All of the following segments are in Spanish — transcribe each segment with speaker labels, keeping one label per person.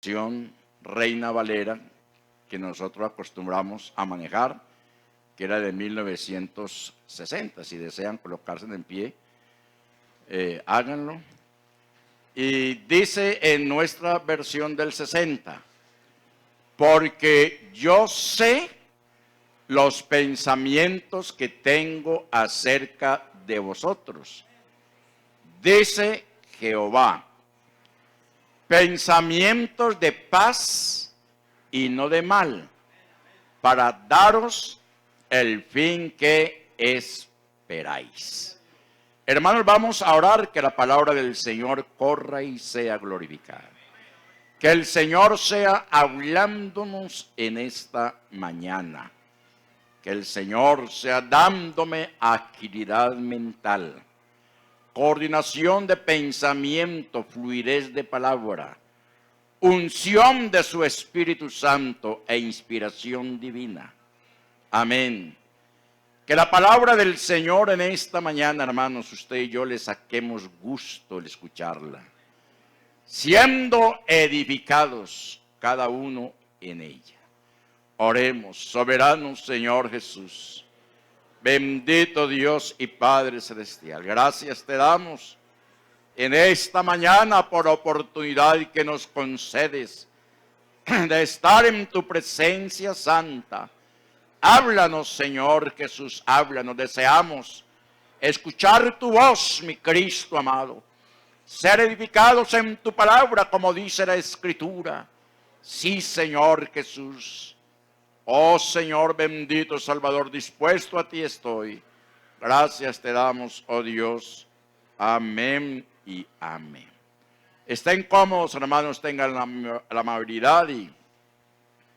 Speaker 1: versión Reina Valera que nosotros acostumbramos a manejar, que era de 1960. Si desean colocarse en pie, háganlo. Y dice en nuestra versión del 60, porque yo sé los pensamientos que tengo acerca de vosotros, dice Jehová, pensamientos de paz y no de mal, para daros el fin que esperáis. Hermanos, vamos a orar que la palabra del Señor corra y sea glorificada. Que el Señor sea hablándonos en esta mañana. Que el Señor sea dándome agilidad mental, coordinación de pensamiento, fluidez de palabra, unción de su Espíritu Santo e inspiración divina. Amén. Que la palabra del Señor en esta mañana, hermanos, usted y yo le saquemos gusto al escucharla, siendo edificados cada uno en ella. Oremos. Soberano Señor Jesús, bendito Dios y Padre Celestial, gracias te damos en esta mañana por la oportunidad que nos concedes de estar en tu presencia santa. Háblanos, Señor Jesús, háblanos. Deseamos escuchar tu voz, mi Cristo amado. Ser edificados en tu palabra, como dice la Escritura. Sí, Señor Jesús. Oh, Señor bendito Salvador, dispuesto a ti estoy. Gracias te damos, oh Dios. Amén y amén. Estén cómodos, hermanos, tengan la amabilidad y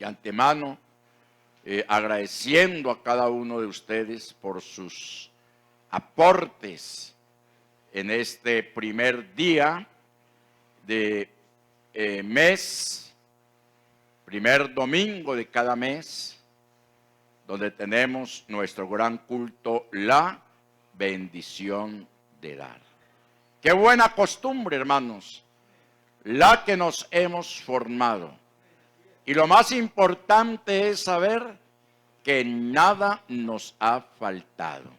Speaker 1: antemano, agradeciendo a cada uno de ustedes por sus aportes en este primer día de mes, primer domingo de cada mes, donde tenemos nuestro gran culto, la bendición de dar. Qué buena costumbre, hermanos, la que nos hemos formado. Y lo más importante es saber que nada nos ha faltado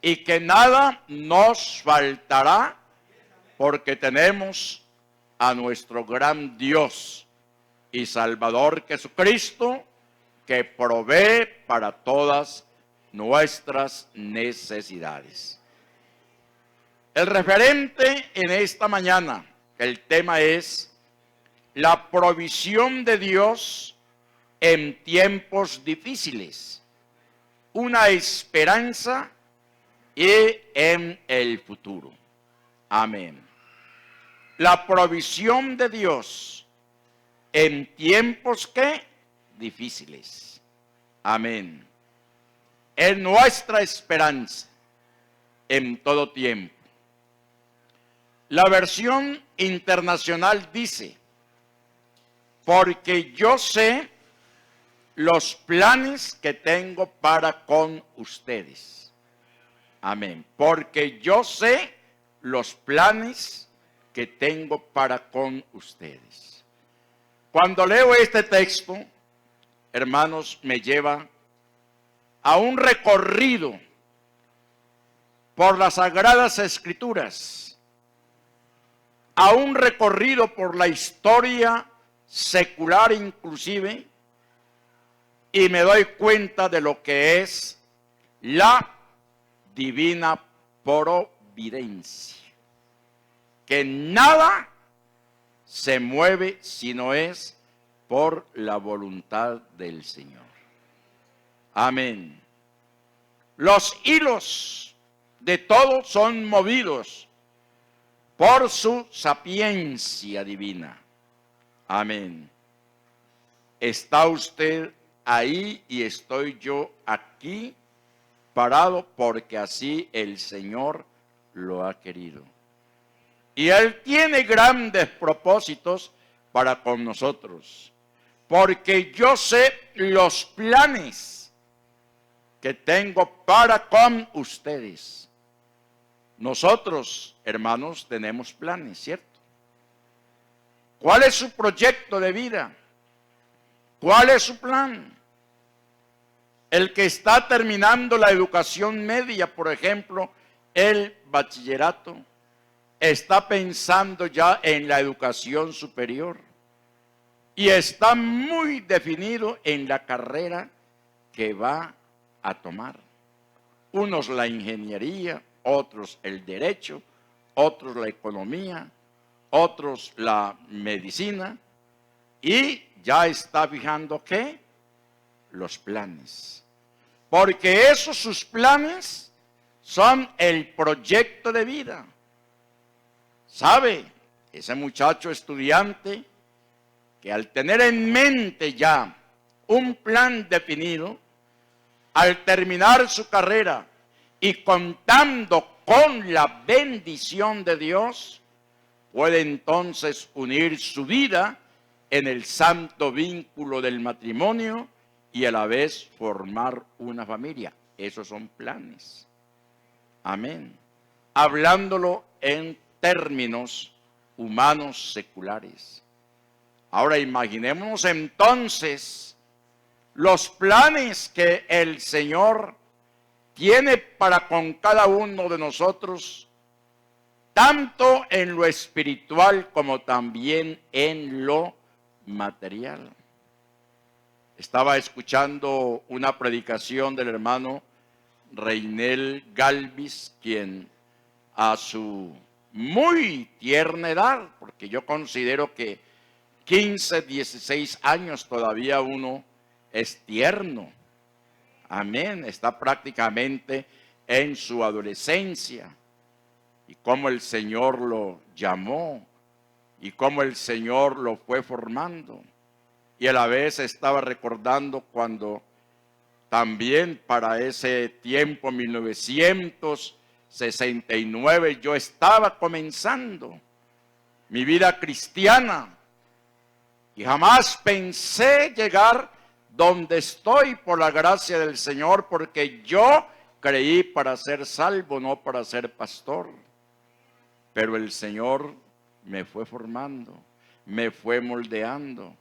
Speaker 1: y que nada nos faltará, porque tenemos a nuestro gran Dios y Salvador Jesucristo, que provee para todas nuestras necesidades. El referente en esta mañana, el tema es la provisión de Dios en tiempos difíciles, una esperanza y en el futuro. Amén. La provisión de Dios en tiempos ¿qué? Difíciles. Amén. Es nuestra esperanza en todo tiempo. La versión internacional dice: porque yo sé los planes que tengo para con ustedes. Amén. Porque yo sé los planes que tengo para con ustedes. Cuando leo este texto, hermanos, me lleva a un recorrido por las Sagradas Escrituras, a un recorrido por la historia secular inclusive, y me doy cuenta de lo que es la divina providencia, que nada se mueve si no es por la voluntad del Señor. Amén. Los hilos de todo son movidos por su sapiencia divina. Amén. ¿Está usted ahí y estoy yo aquí parado? Porque así el Señor lo ha querido. Y Él tiene grandes propósitos para con nosotros. Porque yo sé los planes que tengo para con ustedes. Nosotros, hermanos, tenemos planes, ¿cierto? ¿Cuál es su proyecto de vida? ¿Cuál es su plan? El que está terminando la educación media, por ejemplo, el bachillerato, está pensando ya en la educación superior y está muy definido en la carrera que va a tomar. Unos la ingeniería, otros el derecho, otros la economía, otros la medicina, y ya está fijando ¿qué? Los planes. Porque esos sus planes son el proyecto de vida. ¿Sabe? Ese muchacho estudiante que al tener en mente ya un plan definido, al terminar su carrera y contando con la bendición de Dios, puede entonces unir su vida en el santo vínculo del matrimonio y a la vez formar una familia. Esos son planes. Amén. Hablándolo en términos humanos seculares. Ahora imaginémonos entonces los planes que el Señor tiene para con cada uno de nosotros, tanto en lo espiritual como también en lo material. Estaba escuchando una predicación del hermano Reinel Galvis, quien a su muy tierna edad, porque yo considero que 15, 16 años todavía uno es tierno. Amén, está prácticamente en su adolescencia. Y cómo el Señor lo llamó y cómo el Señor lo fue formando. Y a la vez estaba recordando cuando también para ese tiempo, 1969, yo estaba comenzando mi vida cristiana y jamás pensé llegar donde estoy por la gracia del Señor, porque yo creí para ser salvo, no para ser pastor. Pero el Señor me fue formando, me fue moldeando,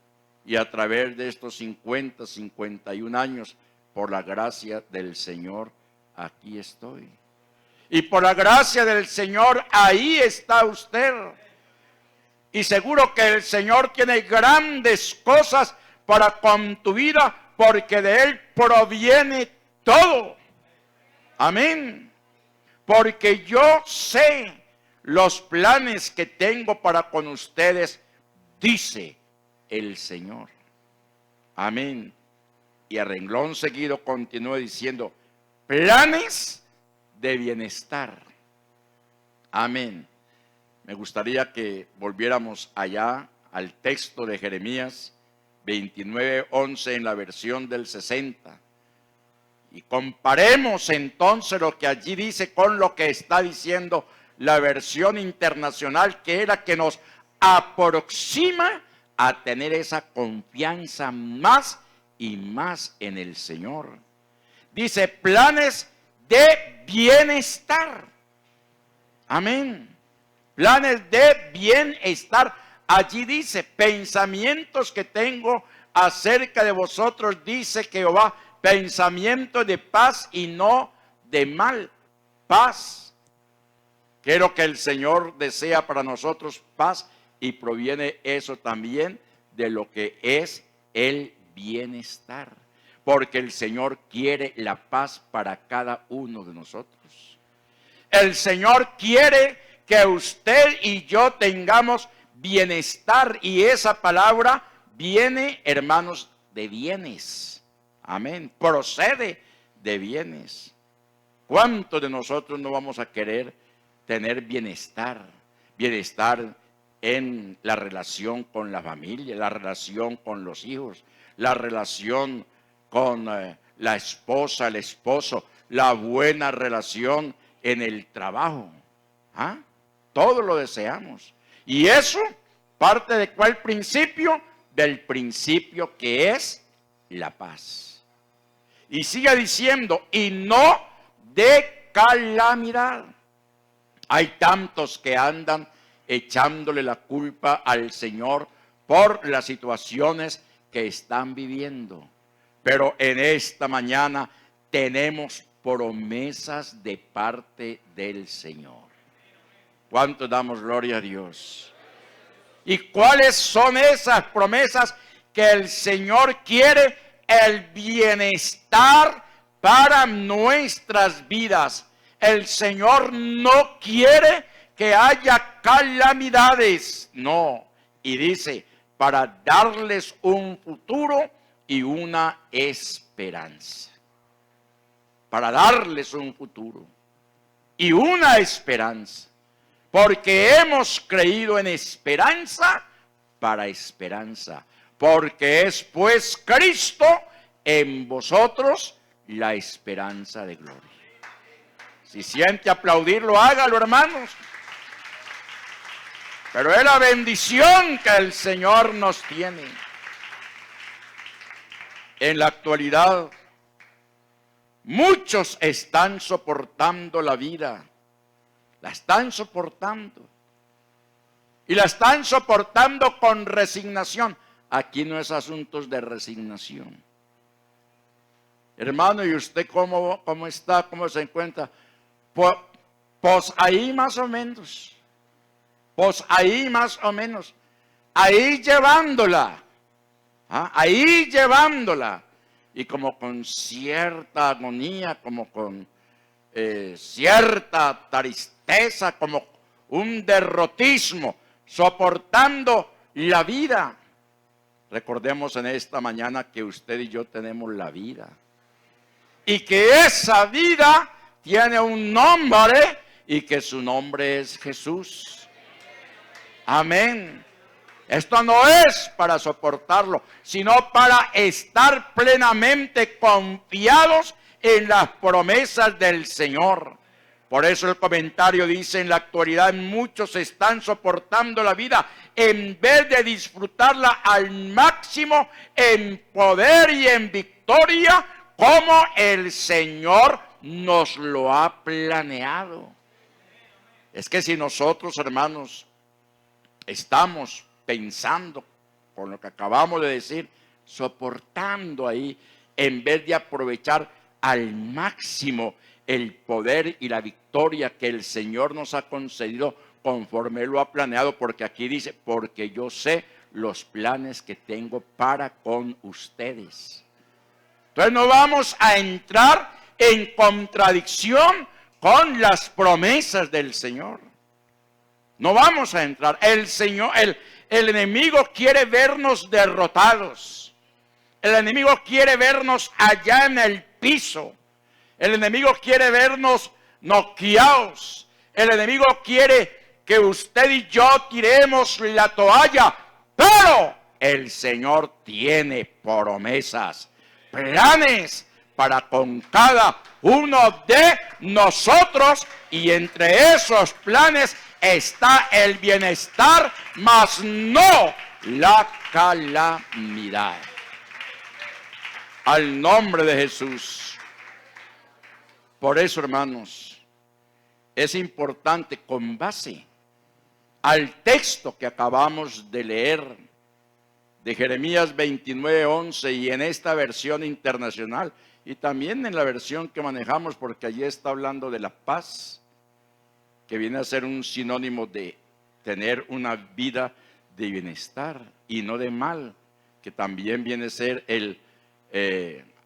Speaker 1: y a través de estos 50, 51 años, por la gracia del Señor, aquí estoy. Y por la gracia del Señor, ahí está usted. Y seguro que el Señor tiene grandes cosas para con tu vida, porque de Él proviene todo. Amén. Porque yo sé los planes que tengo para con ustedes, dice el Señor. Amén. Y a renglón seguido continúa diciendo, planes de bienestar. Amén. Me gustaría que volviéramos allá al texto de Jeremías 29:11 en la versión del 60. Y comparemos entonces lo que allí dice con lo que está diciendo la versión internacional, que era que nos aproxima a tener esa confianza más y más en el Señor. Dice, planes de bienestar. Amén. Planes de bienestar. Allí dice, pensamientos que tengo acerca de vosotros, dice Jehová, pensamientos de paz y no de mal. Paz. Quiero que el Señor desea para nosotros paz, y proviene eso también de lo que es el bienestar. Porque el Señor quiere la paz para cada uno de nosotros. El Señor quiere que usted y yo tengamos bienestar, y esa palabra viene, hermanos, de bienes. Amén. Procede de bienes. ¿Cuántos de nosotros no vamos a querer tener bienestar? Bienestar en la relación con la familia, la relación con los hijos, la relación con la esposa, el esposo, la buena relación en el trabajo. ¿Ah? Todo lo deseamos. Y eso parte de ¿cuál principio? Del principio que es la paz. Y sigue diciendo, y no de calamidad. Hay tantos que andan echándole la culpa al Señor por las situaciones que están viviendo. Pero en esta mañana tenemos promesas de parte del Señor. ¿Cuánto damos gloria a Dios? ¿Y cuáles son esas promesas? Que el Señor quiere el bienestar para nuestras vidas. El Señor no quiere que haya calamidades, no. Y dice, para darles un futuro y una esperanza. Para darles un futuro y una esperanza. Porque hemos creído en esperanza para esperanza. Porque es pues Cristo en vosotros la esperanza de gloria. Si siente aplaudirlo, hágalo, hermanos. Pero es la bendición que el Señor nos tiene. En la actualidad, muchos están soportando la vida. La están soportando. Y la están soportando con resignación. Aquí no es asuntos de resignación. Hermano, ¿y usted cómo está? ¿Cómo se encuentra? Pues ahí más o menos. Pues ahí más o menos. Ahí llevándola. Ahí llevándola. Y como con cierta agonía, como con cierta tristeza, como un derrotismo, soportando la vida. Recordemos en esta mañana que usted y yo tenemos la vida. Y que esa vida tiene un nombre y que su nombre es Jesús. Amén. Esto no es para soportarlo, sino para estar plenamente confiados en las promesas del Señor. Por eso el comentario dice, en la actualidad muchos están soportando la vida en vez de disfrutarla al máximo en poder y en victoria, como el Señor nos lo ha planeado. Es que si nosotros, hermanos, estamos pensando con lo que acabamos de decir, soportando ahí, en vez de aprovechar al máximo el poder y la victoria que el Señor nos ha concedido conforme Él lo ha planeado, porque aquí dice, porque yo sé los planes que tengo para con ustedes. Entonces no vamos a entrar en contradicción con las promesas del Señor. No vamos a entrar. El Señor, el enemigo quiere vernos derrotados. El enemigo quiere vernos allá en el piso. El enemigo quiere vernos noqueados. El enemigo quiere que usted y yo tiremos la toalla. Pero el Señor tiene promesas, planes para con cada uno de nosotros. Y entre esos planes está el bienestar, mas no la calamidad. Al nombre de Jesús. Por eso, hermanos, es importante, con base al texto que acabamos de leer de Jeremías 29:11, y en esta versión internacional y también en la versión que manejamos, porque allí está hablando de la paz, que viene a ser un sinónimo de tener una vida de bienestar y no de mal, que también viene a ser el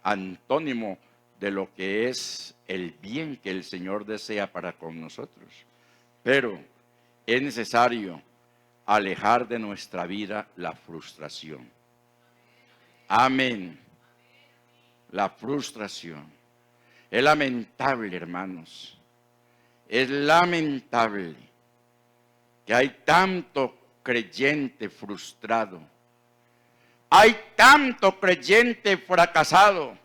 Speaker 1: antónimo de lo que es el bien que el Señor desea para con nosotros. Pero es necesario alejar de nuestra vida la frustración. Amén. La frustración. Es lamentable, hermanos. Es lamentable que hay tanto creyente frustrado. Hay tanto creyente fracasado.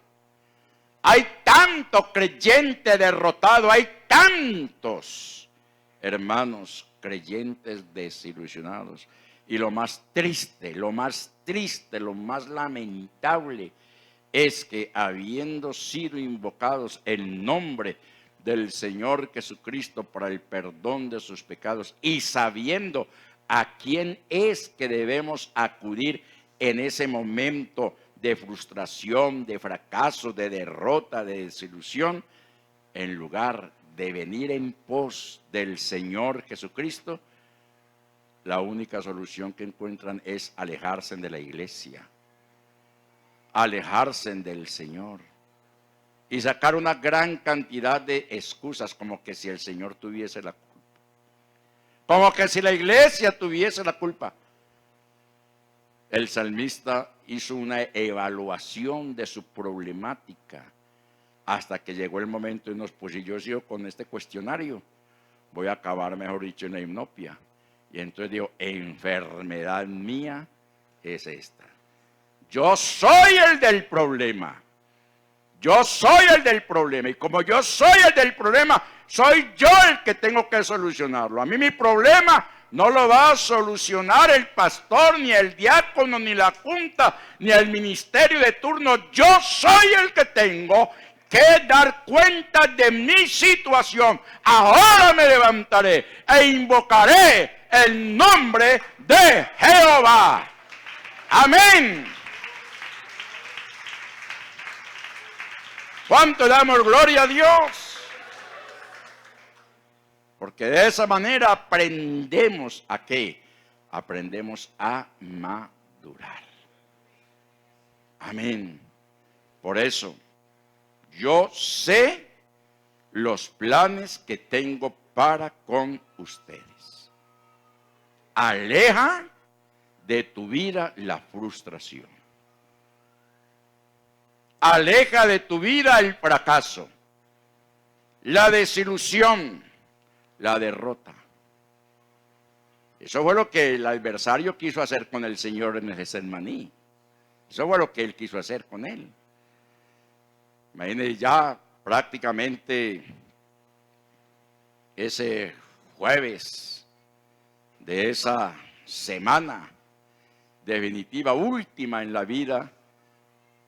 Speaker 1: Hay tanto creyente derrotado. Hay tantos hermanos creyentes desilusionados. Y lo más triste, lo más lamentable es que, habiendo sido invocados el nombre del Señor Jesucristo para el perdón de sus pecados y sabiendo a quién es que debemos acudir en ese momento de frustración, de fracaso, de derrota, de desilusión, en lugar de venir en pos del Señor Jesucristo, la única solución que encuentran es alejarse de la iglesia, alejarse del Señor y sacar una gran cantidad de excusas, como que si el Señor tuviese la culpa, como que si la iglesia tuviese la culpa. El salmista hizo una evaluación de su problemática hasta que llegó el momento y nos pues yo sigo con este cuestionario, voy a acabar, mejor dicho, en la hipnopia. Y entonces digo, enfermedad mía es esta. Yo soy el del problema. Yo soy el del problema. Y como yo soy el del problema, soy yo el que tengo que solucionarlo. A mí mi problema no lo va a solucionar el pastor, ni el diácono, ni la junta, ni el ministerio de turno. Yo soy el que tengo que dar cuenta de mi situación. Ahora me levantaré e invocaré el nombre de Jehová. Amén. ¿Cuánto damos gloria a Dios? Porque de esa manera aprendemos ¿a qué? Aprendemos a madurar. Amén. Por eso, yo sé los planes que tengo para con ustedes. Aleja de tu vida la frustración. Aleja de tu vida el fracaso, la desilusión, la derrota. Eso fue lo que el adversario quiso hacer con el Señor en el Getsemaní. Eso fue lo que él quiso hacer con él. Imagínense ya prácticamente ese jueves de esa semana definitiva, última en la vida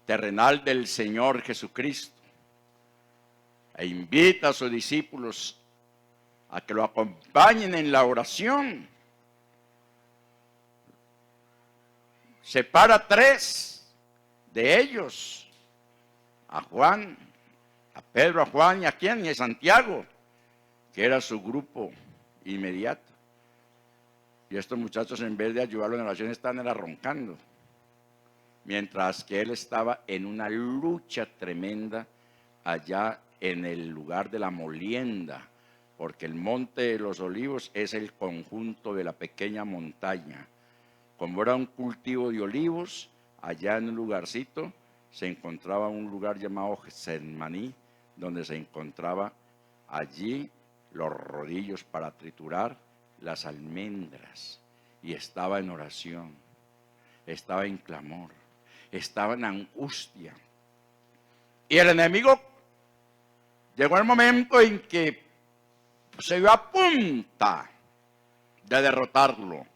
Speaker 1: terrenal del Señor Jesucristo, e invita a sus discípulos a que lo acompañen en la oración. Separa 3 de ellos, a Juan, a Pedro, a Juan y a quién, y a Santiago, que era su grupo inmediato. Y estos muchachos, en vez de ayudarlo en la oración, estaban roncando, mientras que él estaba en una lucha tremenda allá en el lugar de la molienda, porque el monte de los olivos es el conjunto de la pequeña montaña. Como era un cultivo de olivos, allá en un lugarcito se encontraba un lugar llamado Getsemaní, donde se encontraba allí los rodillos para triturar las almendras, y estaba en oración, estaba en clamor, estaba en angustia. Y el enemigo llegó el momento en que se vio a punta de derrotarlo.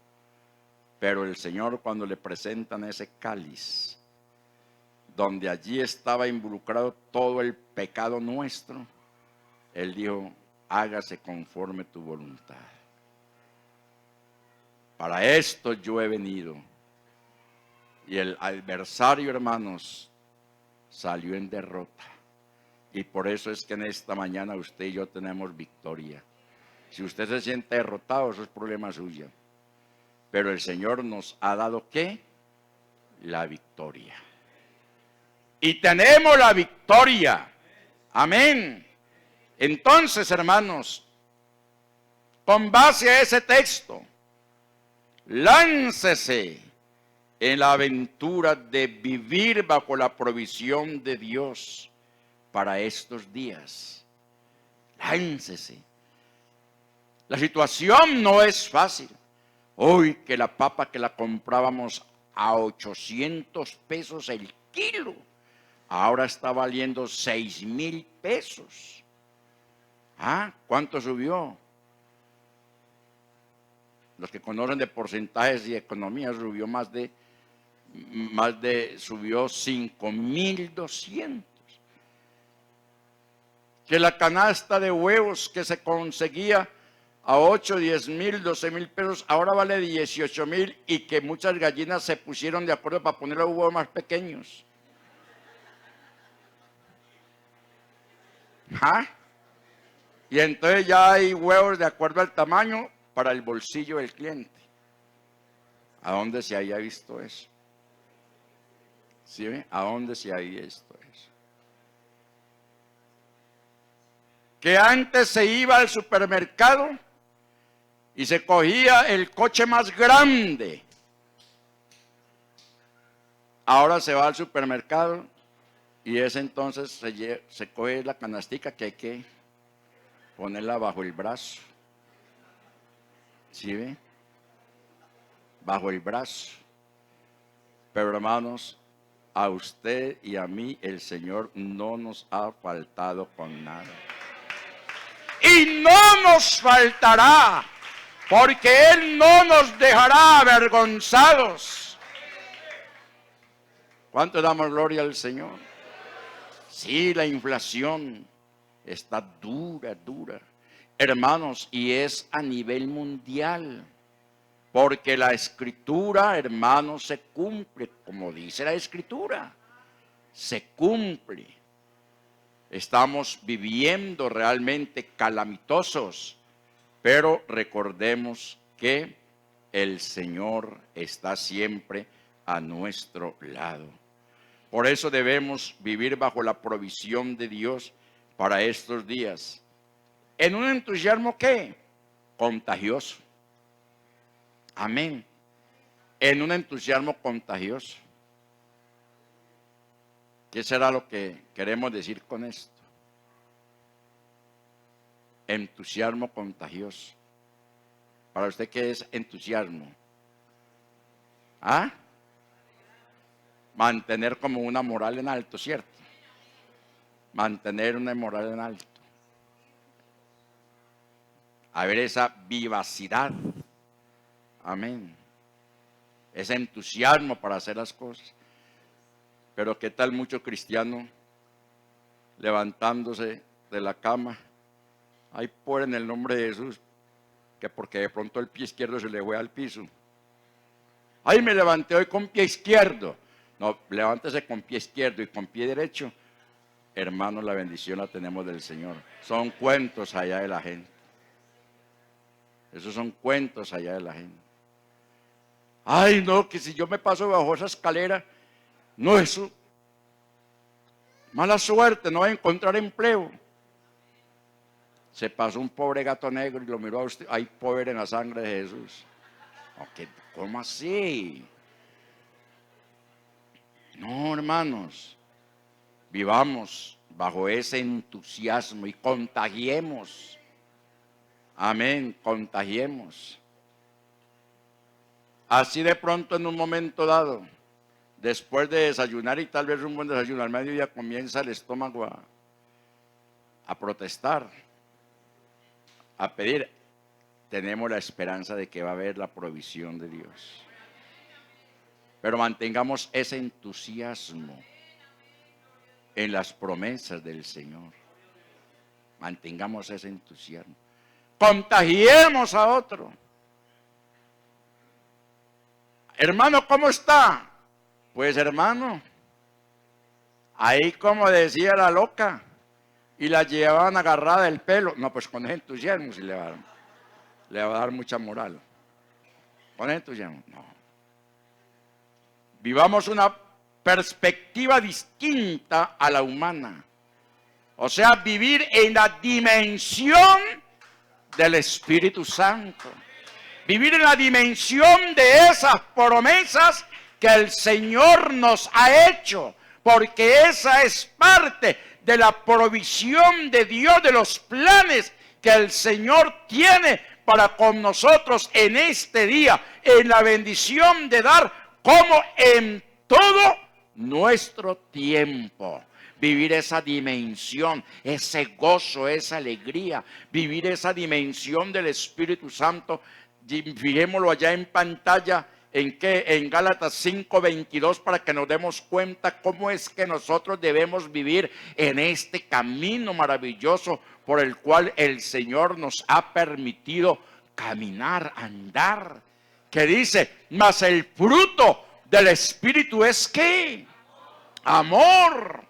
Speaker 1: Pero el Señor, cuando le presentan ese cáliz, donde allí estaba involucrado todo el pecado nuestro, Él dijo, hágase conforme tu voluntad. Para esto yo he venido. Y el adversario, hermanos, salió en derrota. Y por eso es que en esta mañana usted y yo tenemos victoria. Si usted se siente derrotado, eso es problema suyo. Pero el Señor nos ha dado, ¿qué? La victoria. Y tenemos la victoria. Amén. Entonces, hermanos, con base a ese texto, láncese en la aventura de vivir bajo la provisión de Dios para estos días. Láncese. La situación no es fácil. Hoy que la papa que la comprábamos a 800 pesos el kilo, ahora está valiendo 6,000 pesos. ¿Cuánto subió? Los que conocen de porcentajes y economía, subió subió 5,200. que la canasta de huevos que se conseguía a 8, 10 mil, 12 mil pesos, ahora vale 18 mil, y que muchas gallinas se pusieron de acuerdo para poner los huevos más pequeños. ¿Ah? Y entonces ya hay huevos de acuerdo al tamaño para el bolsillo del cliente. ¿A dónde se haya visto eso? ¿Sí ve? ¿A dónde se haya visto eso? Que antes se iba al supermercado y se cogía el coche más grande. Ahora se va al supermercado y es entonces se coge la canastica que hay que ponerla bajo el brazo. ¿Sí ve? Bajo el brazo. Pero hermanos, a usted y a mí el Señor no nos ha faltado con nada. Y no nos faltará, porque Él no nos dejará avergonzados. ¿Cuánto damos gloria al Señor? Sí, la inflación está dura, dura. Hermanos, y es a nivel mundial. Porque la Escritura, hermanos, se cumple, como dice la Escritura. Se cumple. Estamos viviendo realmente calamitosos, pero recordemos que el Señor está siempre a nuestro lado. Por eso debemos vivir bajo la provisión de Dios para estos días. En un entusiasmo, ¿qué? Contagioso. Amén. En un entusiasmo contagioso. ¿Qué será lo que queremos decir con esto? Entusiasmo contagioso. ¿Para usted qué es entusiasmo? ¿Ah? Mantener como una moral en alto, ¿cierto? Mantener una moral en alto. A ver esa vivacidad. Amén. Ese entusiasmo para hacer las cosas. Pero qué tal mucho cristiano levantándose de la cama. Ay, por en el nombre de Jesús, que porque de pronto el pie izquierdo se le fue al piso. Ay, me levanté hoy con pie izquierdo. No, levántese con pie izquierdo y con pie derecho. Hermanos, la bendición la tenemos del Señor. Son cuentos allá de la gente. Esos son cuentos allá de la gente. Ay, no, que si yo me paso bajo esa escalera, no, eso, mala suerte, no voy a encontrar empleo. Se pasó un pobre gato negro y lo miró a usted, ay, pobre en la sangre de Jesús. Okay, ¿cómo así? No, hermanos, vivamos bajo ese entusiasmo y contagiemos. Amén, contagiemos. Así de pronto en un momento dado, después de desayunar y tal vez un buen desayuno, al mediodía comienza el estómago a protestar, a pedir. Tenemos la esperanza de que va a haber la provisión de Dios. Pero mantengamos ese entusiasmo en las promesas del Señor. Mantengamos ese entusiasmo. Contagiemos a otro. Hermano, ¿cómo está? Pues hermano, ahí como decía la loca, y la llevaban agarrada del pelo. No, pues con ese entusiasmo sí le va a dar mucha moral. Con ese entusiasmo, no. Vivamos una perspectiva distinta a la humana. O sea, vivir en la dimensión del Espíritu Santo. Vivir en la dimensión de esas promesas que el Señor nos ha hecho, porque esa es parte de la provisión de Dios, de los planes que el Señor tiene para con nosotros en este día, en la bendición de dar como en todo nuestro tiempo. Vivir esa dimensión, ese gozo, esa alegría, vivir esa dimensión del Espíritu Santo. Fijémoslo allá en pantalla, ¿En qué? En Gálatas 5:22, para que nos demos cuenta cómo es que nosotros debemos vivir en este camino maravilloso por el cual el Señor nos ha permitido caminar, andar. Que dice, mas el fruto del Espíritu es ¿qué? Amor,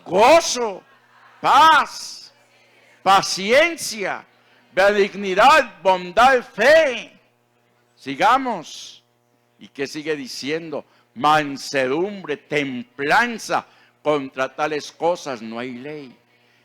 Speaker 1: gozo, paz, paciencia, benignidad, bondad, fe. Sigamos. ¿Y qué sigue diciendo? Mansedumbre, templanza. Contra tales cosas no hay ley.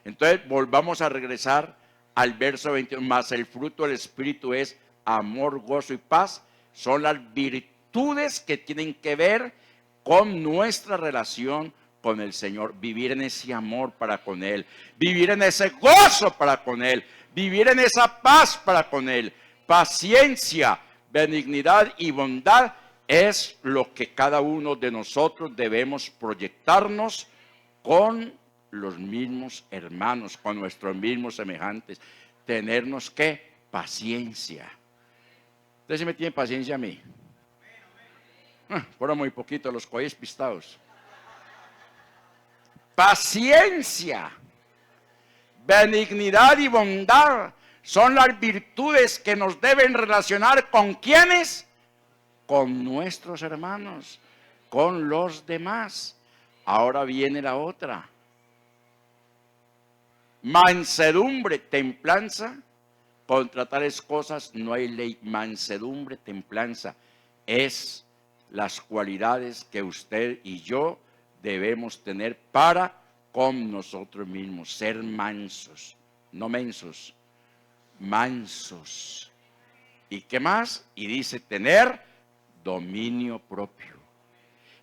Speaker 1: Entonces volvamos a regresar al verso 21. Mas el fruto del Espíritu es amor, gozo y paz. Son las virtudes que tienen que ver con nuestra relación con el Señor. Vivir en ese amor para con Él. Vivir en ese gozo para con Él. Vivir en esa paz para con Él. Paciencia, benignidad y bondad es lo que cada uno de nosotros debemos proyectarnos con los mismos hermanos, con nuestros mismos semejantes. Tenernos ¿qué? Paciencia. ¿Usted sí me tiene paciencia a mí? Fueron muy poquitos los cohetes pistados. Paciencia, benignidad y bondad son las virtudes que nos deben relacionar con ¿quiénes? Con nuestros hermanos, con los demás. Ahora viene la otra. Mansedumbre, templanza. Contra tales cosas no hay ley. Mansedumbre, templanza es las cualidades que usted y yo debemos tener para con nosotros mismos. Ser mansos, no mensos, mansos. ¿Y qué más? Y dice tener dominio propio.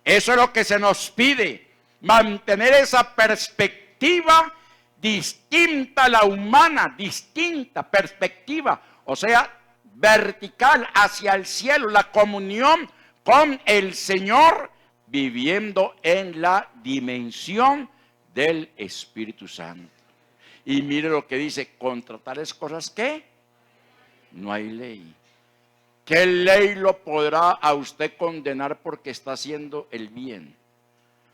Speaker 1: Eso es lo que se nos pide, mantener esa perspectiva distinta a la humana, distinta perspectiva, o sea, vertical hacia el cielo, la comunión con el Señor, viviendo en la dimensión del Espíritu Santo. Y mire lo que dice, contra tales cosas ¿qué? No hay ley. ¿Qué ley lo podrá a usted condenar porque está haciendo el bien?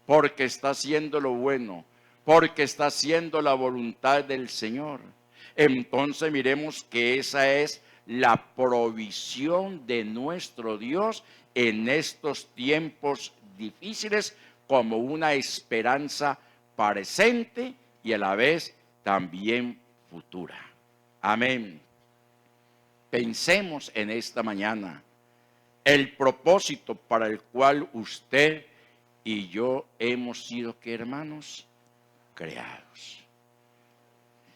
Speaker 1: Porque está haciendo lo bueno, porque está haciendo la voluntad del Señor. Entonces miremos que esa es la provisión de nuestro Dios en estos tiempos difíciles como una esperanza presente y a la vez también futura. Amén. Pensemos en esta mañana el propósito para el cual usted y yo hemos sido, ¿qué, hermanos? Creados.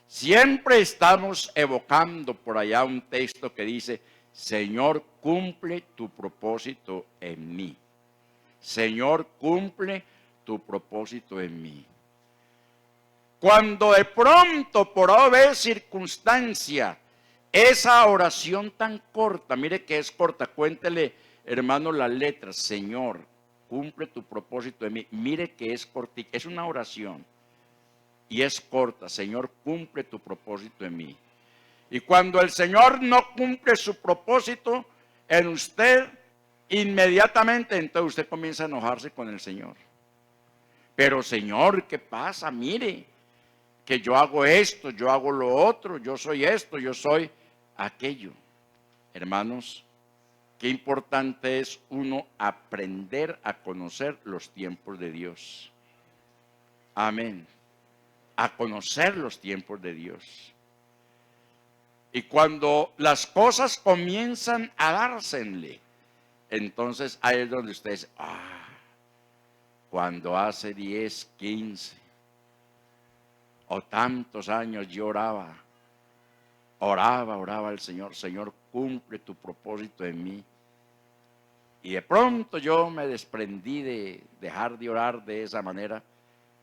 Speaker 1: Siempre estamos evocando por allá un texto que dice, Señor, cumple tu propósito en mí. Señor, cumple tu propósito en mí. Cuando de pronto, por haber circunstancia, esa oración tan corta, mire que es corta, cuéntele, hermano, las letras, Señor, cumple tu propósito en mí. Mire que es cortita, es una oración y es corta, Señor, cumple tu propósito en mí. Y cuando el Señor no cumple su propósito en usted, inmediatamente entonces usted comienza a enojarse con el Señor. Pero Señor, ¿qué pasa? Mire, que yo hago esto, yo hago lo otro, yo soy esto, yo soy aquello. Hermanos, qué importante es uno aprender a conocer los tiempos de Dios. Amén. A conocer los tiempos de Dios. Y cuando las cosas comienzan a dársele, entonces ahí es donde usted dice, cuando hace 10, 15 o tantos años yo oraba al Señor, Señor, cumple tu propósito en mí. Y de pronto yo me desprendí de dejar de orar de esa manera.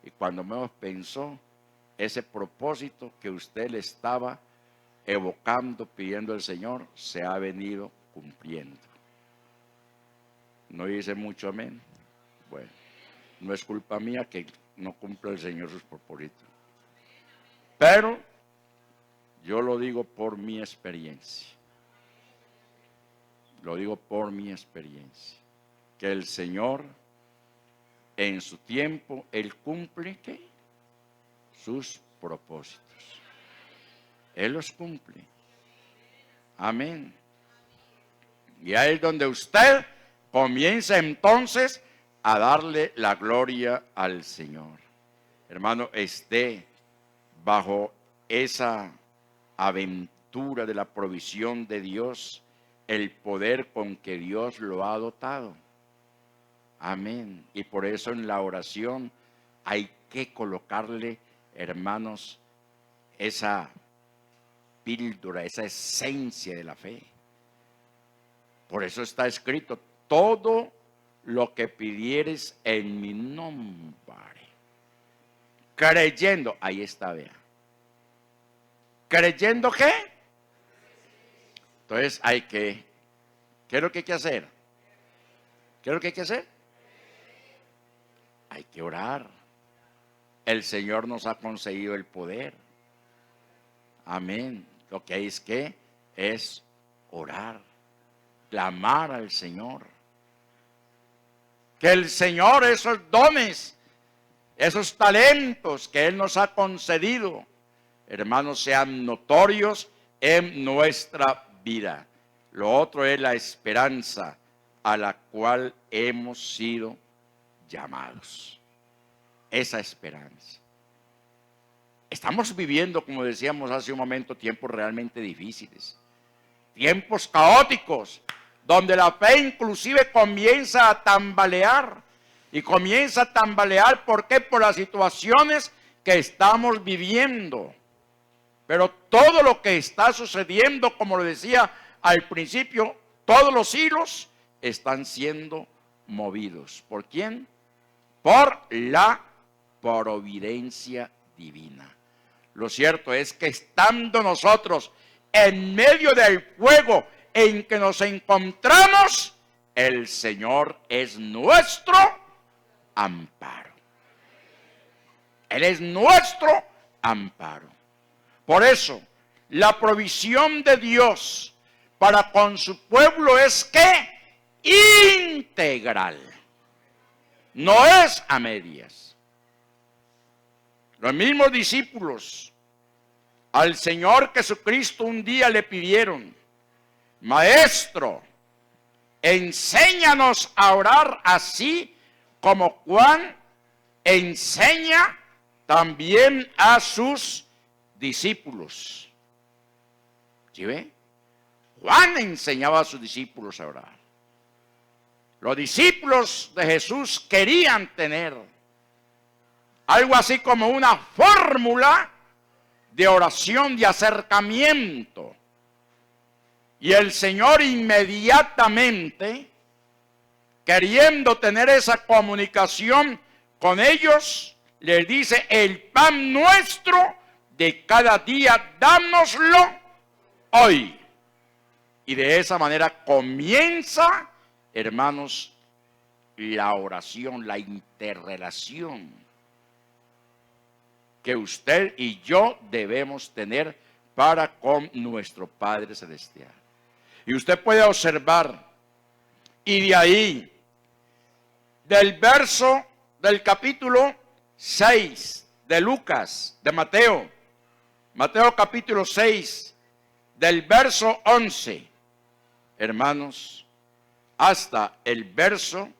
Speaker 1: Y cuando me pensó, ese propósito que usted le estaba evocando, pidiendo al Señor, se ha venido cumpliendo. No dice mucho amén. Bueno, no es culpa mía que no cumpla el Señor sus propósitos. Pero yo lo digo por mi experiencia. lo digo por mi experiencia, que el Señor en su tiempo, Él cumple ¿qué? Sus propósitos. Él los cumple. Amén. Y ahí es donde usted comienza entonces a darle la gloria al Señor. Hermano, esté bajo esa aventura de la provisión de Dios, el poder con que Dios lo ha dotado. Amén. Y por eso en la oración hay que colocarle, hermanos, esa píldora, esa esencia de la fe. Por eso está escrito, todo lo que pidieres en mi nombre, creyendo, ahí está, vea. ¿Creyendo qué? Entonces hay que, ¿qué es lo que hay que hacer? ¿Qué es lo que hay que hacer? Hay que orar. El Señor nos ha concedido el poder. Amén. Lo que hay es que es orar, clamar al Señor. Que el Señor, esos dones, esos talentos que Él nos ha concedido, hermanos, sean notorios en nuestra vida. Lo otro es la esperanza a la cual hemos sido llamados. Esa esperanza. Estamos viviendo, como decíamos hace un momento, tiempos realmente difíciles. Tiempos caóticos, donde la fe inclusive comienza a tambalear. Y comienza a tambalear, ¿por qué? Por las situaciones que estamos viviendo. Pero todo lo que está sucediendo, como lo decía al principio, todos los hilos están siendo movidos. ¿Por quién? Por la providencia divina. Lo cierto es que estando nosotros en medio del fuego en que nos encontramos, el Señor es nuestro amparo. Él es nuestro amparo. Por eso, la provisión de Dios para con su pueblo es que integral. No es a medias. Los mismos discípulos al Señor Jesucristo un día le pidieron: Maestro, enséñanos a orar así como Juan enseña también a sus discípulos. ¿Sí ve? Juan enseñaba a sus discípulos a orar. Los discípulos de Jesús querían tener algo así como una fórmula de oración, de acercamiento. Y el Señor inmediatamente, queriendo tener esa comunicación con ellos, les dice: el pan nuestro de cada día, dánoslo hoy. Y de esa manera comienza, hermanos, la oración, la interrelación que usted y yo debemos tener para con nuestro Padre Celestial. Y usted puede observar, y de ahí, del verso del capítulo 6 de Lucas, de Mateo capítulo 6, del verso 11, hermanos, hasta el verso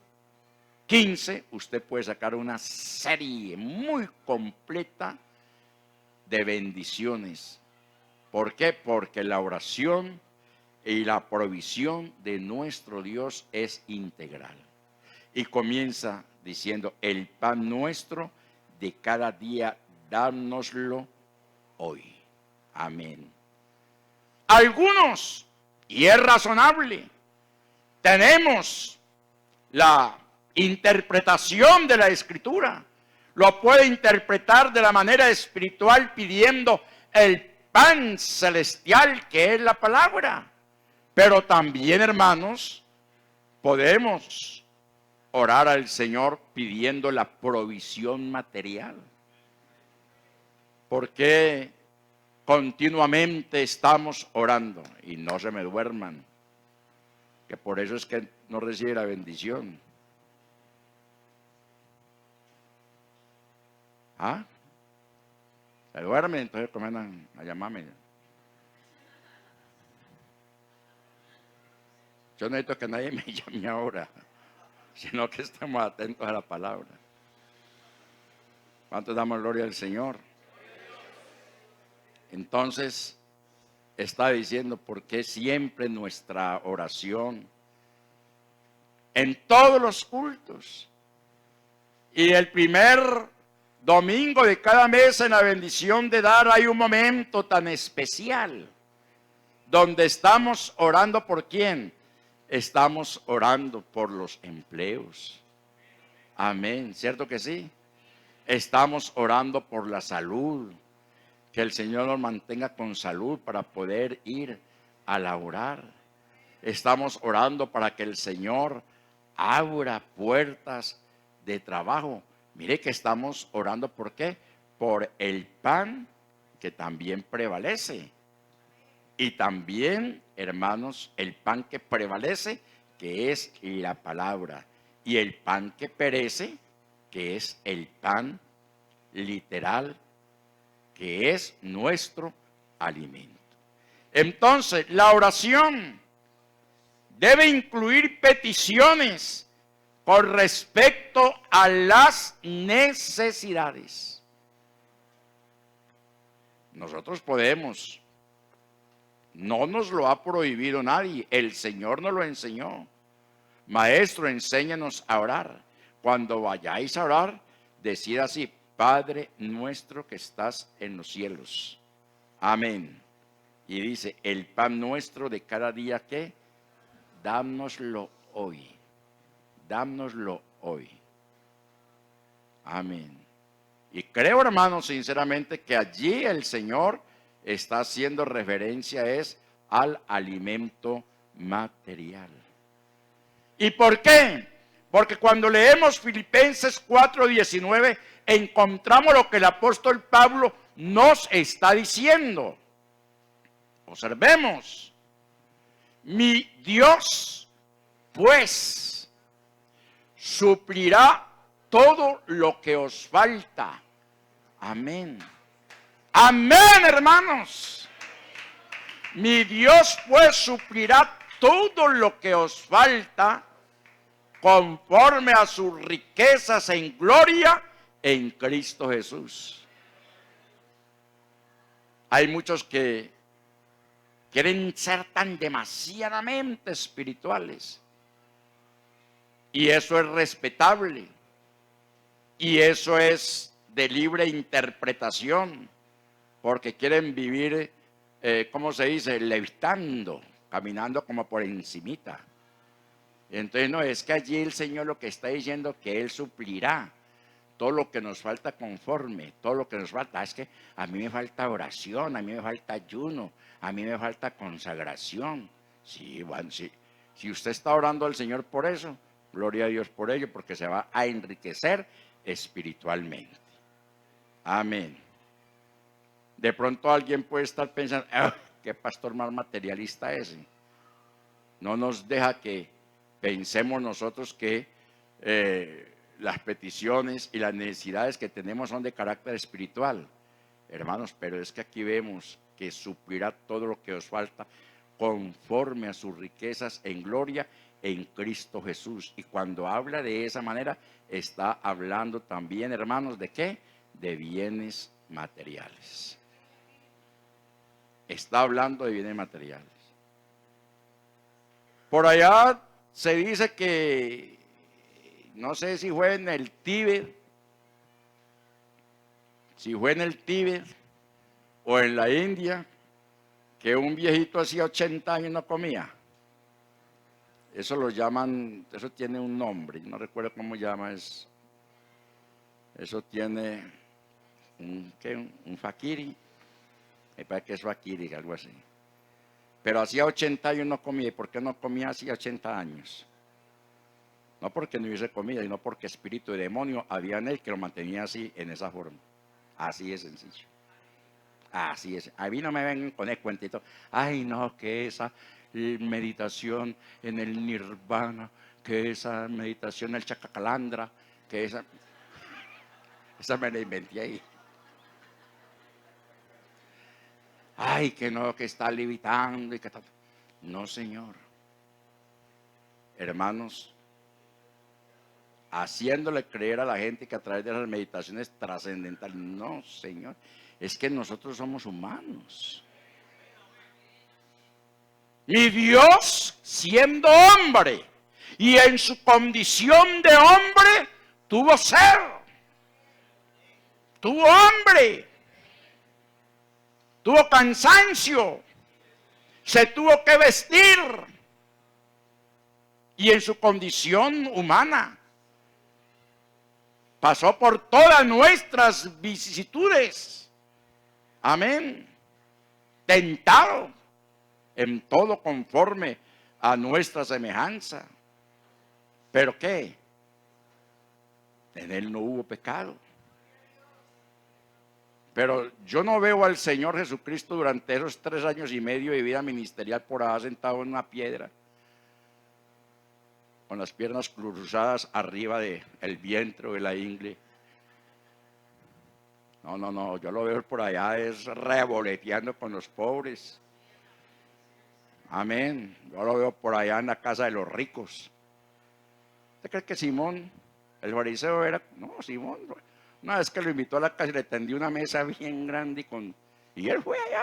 Speaker 1: 15, usted puede sacar una serie muy completa de bendiciones. ¿Por qué? Porque la oración y la provisión de nuestro Dios es integral. Y comienza diciendo: el pan nuestro de cada día, dánoslo hoy. Amén. Algunos, y es razonable, tenemos la interpretación de la Escritura. Lo puede interpretar de la manera espiritual pidiendo el pan celestial que es la palabra. Pero también, hermanos, podemos orar al Señor pidiendo la provisión material. Porque continuamente estamos orando, y no se me duerman, que por eso es que no recibe la bendición. ¿Ah? Se duermen, entonces comienzan a llamarme. Yo no necesito que nadie me llame ahora, sino que estemos atentos a la palabra. ¿Cuántos damos gloria al Señor? Entonces, está diciendo por qué siempre nuestra oración, en todos los cultos, y el primer domingo de cada mes en la bendición de dar, hay un momento tan especial, donde estamos orando por quién. Estamos orando por los empleos. Amén, ¿cierto que sí? Estamos orando por la salud, que el Señor nos mantenga con salud para poder ir a laborar. Estamos orando para que el Señor abra puertas de trabajo. Mire que estamos orando, ¿por qué? Por el pan que también prevalece. Y también, hermanos, el pan que prevalece, que es la palabra. Y el pan que perece, que es el pan literal, que es nuestro alimento. Entonces, la oración debe incluir peticiones con respecto a las necesidades. Nosotros podemos. No nos lo ha prohibido nadie. El Señor nos lo enseñó. Maestro, enséñanos a orar. Cuando vayáis a orar, decid así: Padre nuestro que estás en los cielos. Amén. Y dice: el pan nuestro de cada día, ¿qué? Dámnoslo hoy. Dámnoslo hoy. Amén. Y creo, hermanos, sinceramente, que allí el Señor está haciendo referencia al alimento material. ¿Y por qué? Porque cuando leemos Filipenses 4:19 encontramos lo que el apóstol Pablo nos está diciendo. Observemos: mi Dios pues suplirá todo lo que os falta. Amén. Amén, hermanos. Mi Dios pues suplirá todo lo que os falta conforme a sus riquezas en gloria en Cristo Jesús. Hay muchos que quieren ser tan demasiadamente espirituales. Y eso es respetable. Y eso es de libre interpretación. Porque quieren vivir, ¿cómo se dice? Levitando, caminando como por encimita. Entonces, no, es que allí el Señor lo que está diciendo que Él suplirá todo lo que nos falta conforme, todo lo que nos falta. Es que a mí me falta oración, a mí me falta ayuno, a mí me falta consagración. Sí, bueno, sí. Si usted está orando al Señor por eso, gloria a Dios por ello, porque se va a enriquecer espiritualmente. Amén. De pronto alguien puede estar pensando: ¿qué pastor más materialista es? No nos deja que pensemos nosotros que las peticiones y las necesidades que tenemos son de carácter espiritual. Hermanos, pero es que aquí vemos que suplirá todo lo que os falta conforme a sus riquezas en gloria en Cristo Jesús. Y cuando habla de esa manera, está hablando también, hermanos, ¿de qué? De bienes materiales. Está hablando de bienes materiales. Por allá se dice que, no sé si fue en el Tíbet, o en la India, que un viejito hacía 80 años no comía. Eso lo llaman, eso tiene un nombre, no recuerdo cómo llama eso. Eso tiene un fakiri. Me parece que es fakiri, algo así. Pero hacía 80 años no comía. ¿Y por qué no comía hacía 80 años? No porque no hubiese comida, sino porque espíritu de demonio había en él que lo mantenía así, en esa forma. Así es sencillo. Así es. A mí no me vengan con el cuentito. Ay, no, que esa meditación en el nirvana, que esa meditación, el chacacalandra, que esa me la inventé ahí. Ay, que no, que está levitando y que está... No, Señor. Hermanos, haciéndole creer a la gente que a través de las meditaciones trascendentales, no, Señor, es que nosotros somos humanos. Mi Dios, siendo hombre y en su condición de hombre, tuvo ser, tuvo hambre, tuvo cansancio, se tuvo que vestir, y en su condición humana pasó por todas nuestras vicisitudes. Amén. Tentado en todo conforme a nuestra semejanza. ¿Pero qué? En él no hubo pecado. Pero yo no veo al Señor Jesucristo durante esos 3 años y medio de vida ministerial por allá sentado en una piedra, con las piernas cruzadas arriba del vientre o de la ingle. No, yo lo veo por allá es revoloteando con los pobres. Amén. Yo lo veo por allá en la casa de los ricos. ¿Usted cree que Simón, el fariseo, era? No, Simón, una vez que lo invitó a la casa y le tendió una mesa bien grande y él fue allá.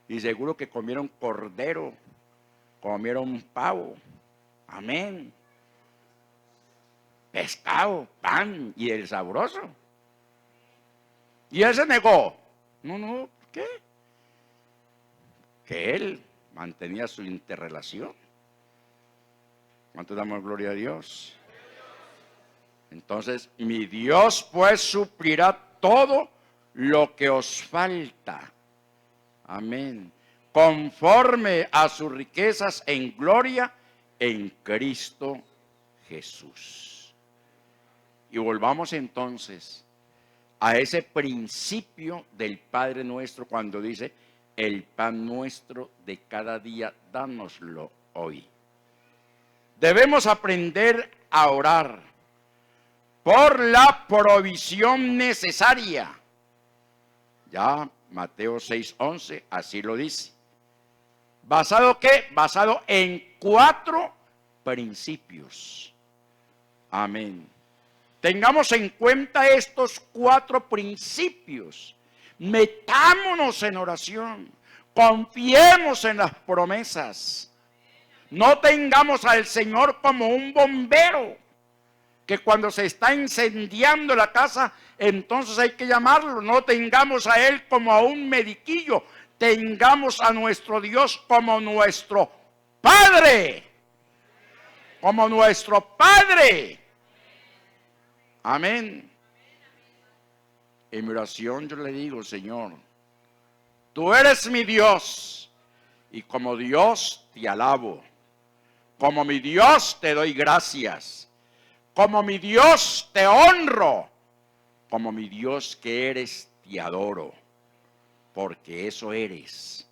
Speaker 1: Y seguro que comieron cordero, comieron pavo. Amén. Pescado, pan y el sabroso. Y él se negó. No, ¿qué? Que él mantenía su interrelación. ¿Cuánto damos gloria a Dios? Entonces, mi Dios pues suplirá todo lo que os falta. Amén. Conforme a sus riquezas en gloria en Cristo Jesús. Y volvamos entonces a ese principio del Padre nuestro cuando dice: el pan nuestro de cada día, dánoslo hoy. Debemos aprender a orar por la provisión necesaria. Ya Mateo 6:11 así lo dice. ¿Basado qué? Basado en 4 principios. Amén. Tengamos en cuenta estos 4 principios. Metámonos en oración. Confiemos en las promesas. No tengamos al Señor como un bombero, que cuando se está incendiando la casa, entonces hay que llamarlo. No tengamos a Él como a un mediquillo. Tengamos a nuestro Dios como nuestro Padre. Como nuestro Padre. Amén. En mi oración yo le digo: Señor, tú eres mi Dios, y como Dios te alabo. Como mi Dios te doy gracias. Como mi Dios te honro. Como mi Dios que eres te adoro. Porque eso eres.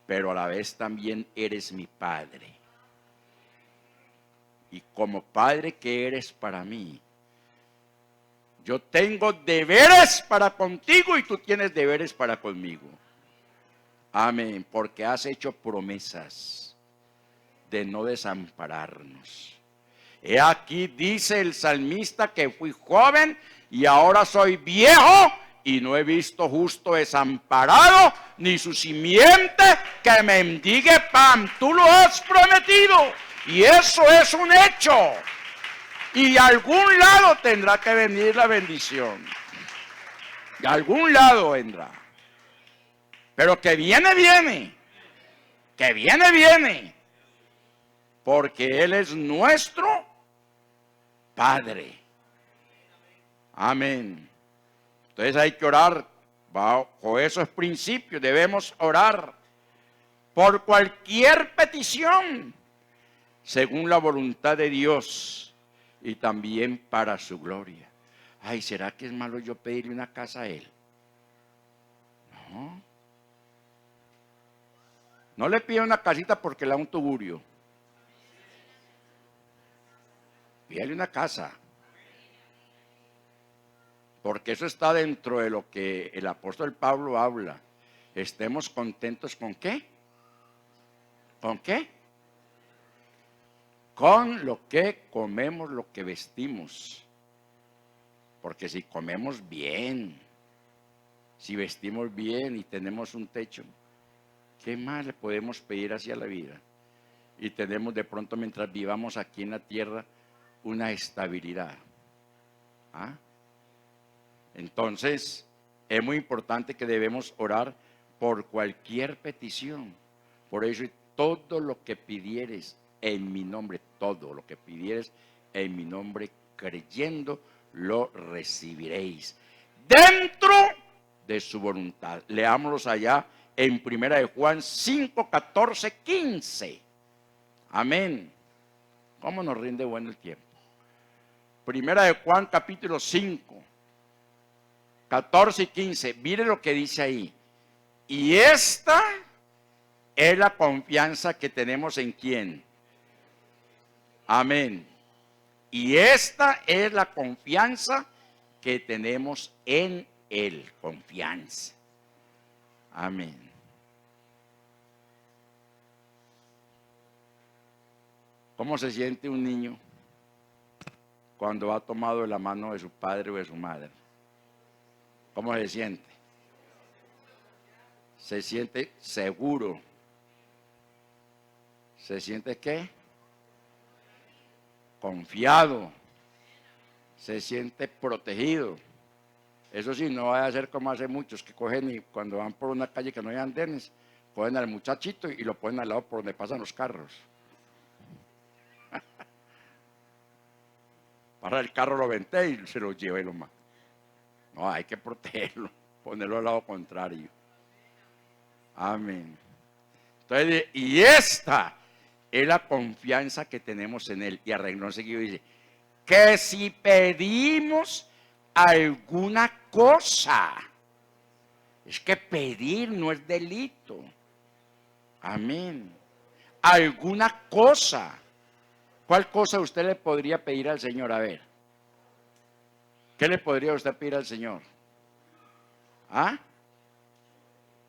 Speaker 1: Pero a la vez también eres mi Padre. Y como Padre que eres para mí, yo tengo deberes para contigo y tú tienes deberes para conmigo. Amén. Porque has hecho promesas de no desampararnos. He aquí, dice el salmista, que fui joven y ahora soy viejo y no he visto justo desamparado, ni su simiente que mendigue pan. Tú lo has prometido y eso es un hecho. Y de algún lado tendrá que venir la bendición. De algún lado vendrá. Pero que viene, viene. Que viene, viene. Porque Él es nuestro Padre. Amén. Entonces hay que orar bajo esos principios. Debemos orar por cualquier petición, según la voluntad de Dios y también para su gloria. Ay, ¿será que es malo yo pedirle una casa a Él? No. No le pida una casita porque le da un tugurio. Pídale una casa. Porque eso está dentro de lo que el apóstol Pablo habla. Estemos contentos ¿con qué? ¿Con qué? Con lo que comemos, lo que vestimos. Porque si comemos bien, si vestimos bien y tenemos un techo, ¿qué más le podemos pedir hacia la vida? Y tenemos de pronto, mientras vivamos aquí en la tierra, una estabilidad. ¿Ah? Entonces, es muy importante que debemos orar por cualquier petición. Por eso, todo lo que pidieres en mi nombre, todo lo que pidieres en mi nombre, creyendo, lo recibiréis dentro de su voluntad. Leámoslos allá en 1 Juan 5, 14, 15. Amén. ¿Cómo nos rinde bueno el tiempo? 1 Juan capítulo 5, 14 y 15. Mire lo que dice ahí. Y esta es la confianza que tenemos en ¿quién? Amén. Y esta es la confianza que tenemos en Él. Confianza. Amén. ¿Cómo se siente un niño cuando ha tomado la mano de su padre o de su madre? ¿Cómo se siente? Se siente seguro. ¿Se siente qué? Confiado. Se siente protegido. Eso sí, no vaya a ser como hace muchos que cogen y cuando van por una calle que no hay andenes, cogen al muchachito y lo ponen al lado por donde pasan los carros. Para el carro lo vente y se lo lleva y lo mata. No, hay que protegerlo, ponerlo al lado contrario. Amén. Entonces, y esta es la confianza que tenemos en Él. Y arregló seguido dice, que si pedimos alguna cosa, es que pedir no es delito. Amén. Alguna cosa. ¿Cuál cosa usted le podría pedir al Señor? A ver. ¿Qué le podría usted pedir al Señor? ¿Ah?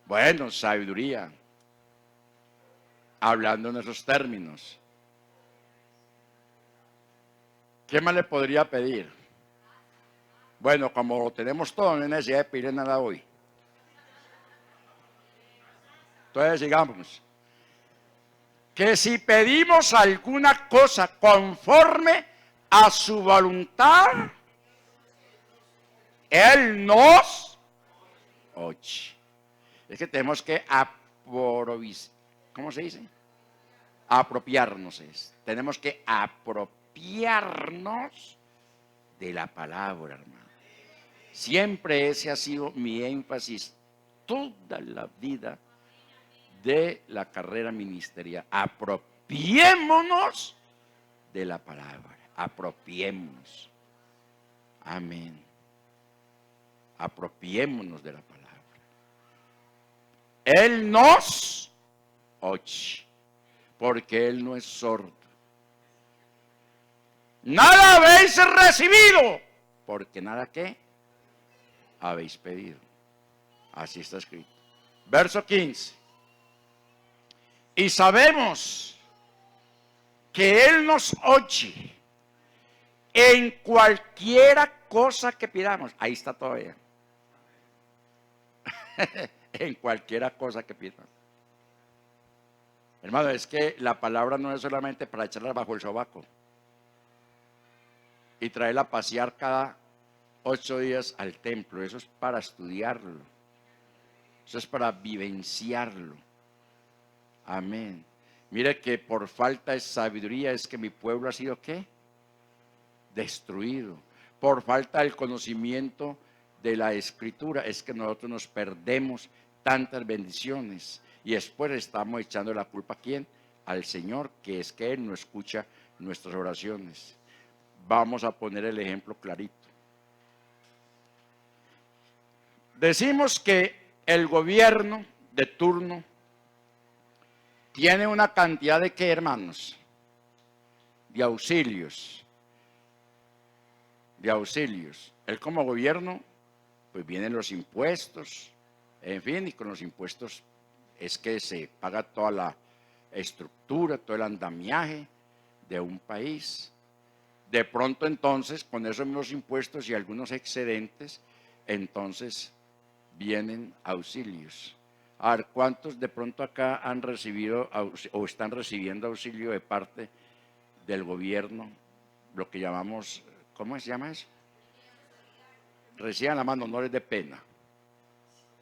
Speaker 1: Bueno, sabiduría. Hablando en esos términos. ¿Qué más le podría pedir? Bueno, como lo tenemos todo, no hay necesidad de pedir nada hoy. Entonces sigamos. Que si pedimos alguna cosa conforme a su voluntad, Él nos oye. Es que tenemos que ¿cómo se dice? Apropiarnos. Tenemos que apropiarnos de la palabra, hermano. Siempre ese ha sido mi énfasis toda la vida de la carrera ministerial. Apropiémonos de la palabra. Apropiémonos. Amén. Apropiémonos de la palabra. Él nos oye, porque Él no es sordo. Nada habéis recibido, porque nada que habéis pedido. Así está escrito. Verso 15. Y sabemos que Él nos oye en cualquiera cosa que pidamos. Ahí está todavía. En cualquiera cosa que pidamos. Hermano, es que la palabra no es solamente para echarla bajo el sobaco y traerla a pasear cada 8 días al templo. Eso es para estudiarlo. Eso es para vivenciarlo. Amén. Mire que por falta de sabiduría es que mi pueblo ha sido ¿qué? Destruido. Por falta del conocimiento de la Escritura es que nosotros nos perdemos tantas bendiciones y después estamos echando la culpa ¿a quién? Al Señor, que es que Él no escucha nuestras oraciones. Vamos a poner el ejemplo clarito. Decimos que el gobierno de turno tiene una cantidad de ¿qué, hermanos? De auxilios. De auxilios. Él como gobierno, pues vienen los impuestos, en fin, y con los impuestos es que se paga toda la estructura, todo el andamiaje de un país. De pronto entonces, con esos mismos impuestos y algunos excedentes, entonces vienen auxilios. A ver, ¿cuántos de pronto acá han recibido o están recibiendo auxilio de parte del gobierno? Lo que llamamos, ¿cómo se llama eso? Reciban la mano, no les dé pena.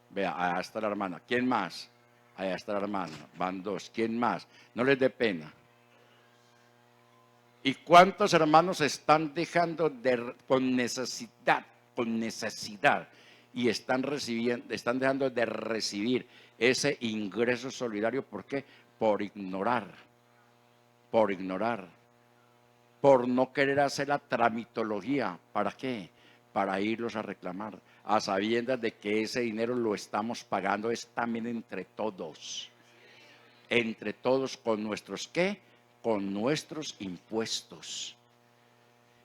Speaker 1: Vea, allá está la hermana. ¿Quién más? Allá está la hermana. Van dos. ¿Quién más? No les dé pena. ¿Y cuántos hermanos están dejando con necesidad, y están dejando de recibir ese ingreso solidario? ¿Por qué? Por ignorar, por no querer hacer la tramitología. ¿Para qué? Para irlos a reclamar, a sabiendas de que ese dinero lo estamos pagando es también entre todos, con nuestros ¿qué? Con nuestros impuestos.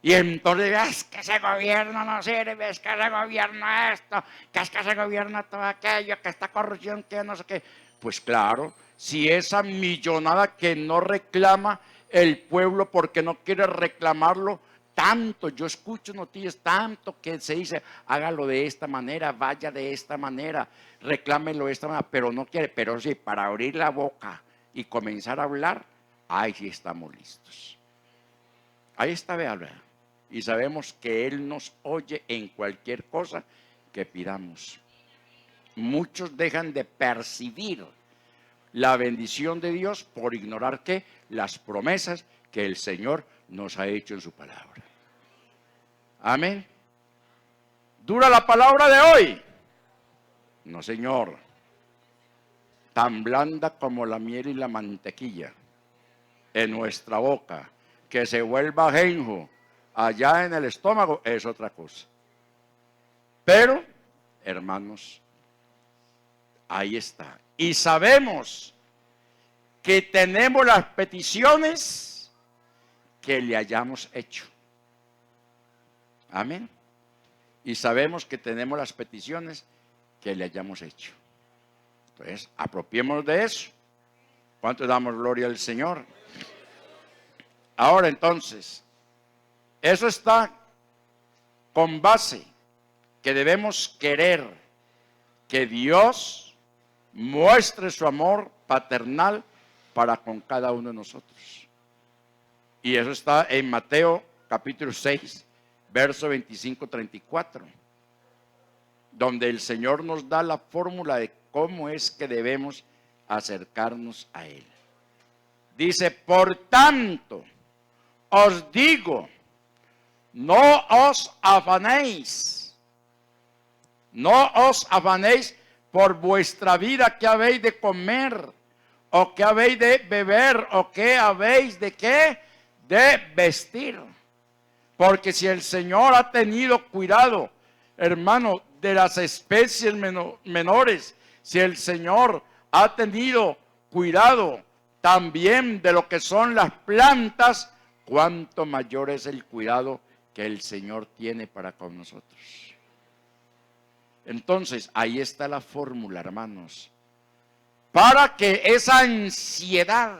Speaker 1: Y entonces, es que ese gobierno no sirve, es que ese gobierno esto, que es que ese gobierno todo aquello, que esta corrupción, que no sé qué. Pues claro, si esa millonada que no reclama el pueblo porque no quiere reclamarlo, tanto, yo escucho noticias, tanto que se dice, hágalo de esta manera, vaya de esta manera, reclámelo de esta manera, pero no quiere, pero sí, para abrir la boca y comenzar a hablar, ahí sí estamos listos. Ahí está, vea. Y sabemos que Él nos oye en cualquier cosa que pidamos. Muchos dejan de percibir la bendición de Dios por ignorar que las promesas que el Señor nos ha hecho en su palabra. Amén. ¿Dura la palabra de hoy? No, Señor. Tan blanda como la miel y la mantequilla en nuestra boca, que se vuelva ajenjo allá en el estómago, es otra cosa. Pero, hermanos, ahí está. Y sabemos que tenemos las peticiones que le hayamos hecho. Amén. Y sabemos que tenemos las peticiones que le hayamos hecho. Entonces, apropiémonos de eso. ¿Cuánto damos gloria al Señor? Ahora entonces, eso está con base que debemos querer que Dios muestre su amor paternal para con cada uno de nosotros. Y eso está en Mateo capítulo 6, verso 25-34, donde el Señor nos da la fórmula de cómo es que debemos acercarnos a Él. Dice, por tanto, os digo, no os afanéis por vuestra vida, que habéis de comer, o que habéis de beber, o que habéis de ¿qué? De vestir. Porque si el Señor ha tenido cuidado, hermano, de las especies menores, si el Señor ha tenido cuidado también de lo que son las plantas, cuánto mayor es el cuidado que el Señor tiene para con nosotros. Entonces, ahí está la fórmula, hermanos, para que esa ansiedad